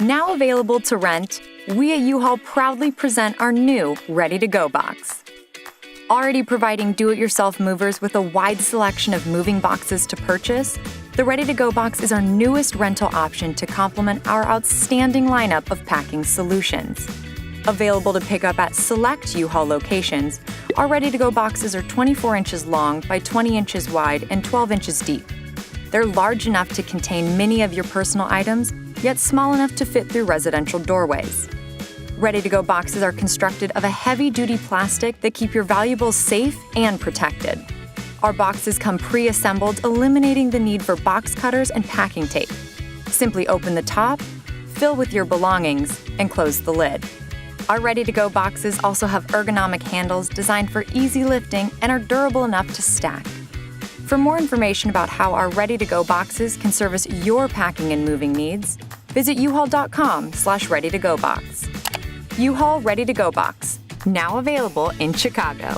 Now available to rent, we at U-Haul proudly present our new Ready-to-Go box. Already providing do-it-yourself movers with a wide selection of moving boxes to purchase, the Ready-to-Go box is our newest rental option to complement our outstanding lineup of packing solutions. Available to pick up at select U-Haul locations, our Ready-to-Go boxes are 24 inches long by 20 inches wide and 12 inches deep. They're large enough to contain many of your personal items, yet small enough to fit through residential doorways. Ready-to-Go boxes are constructed of a heavy-duty plastic that keep your valuables safe and protected. Our boxes come pre-assembled, eliminating the need for box cutters and packing tape. Simply open the top, fill with your belongings, and close the lid. Our Ready-to-Go boxes also have ergonomic handles designed for easy lifting and are durable enough to stack. For more information about how our Ready-to-Go boxes can service your packing and moving needs, visit uhaul.com/ready-to-go box. U-Haul Ready-to-Go box, now available in Chicago.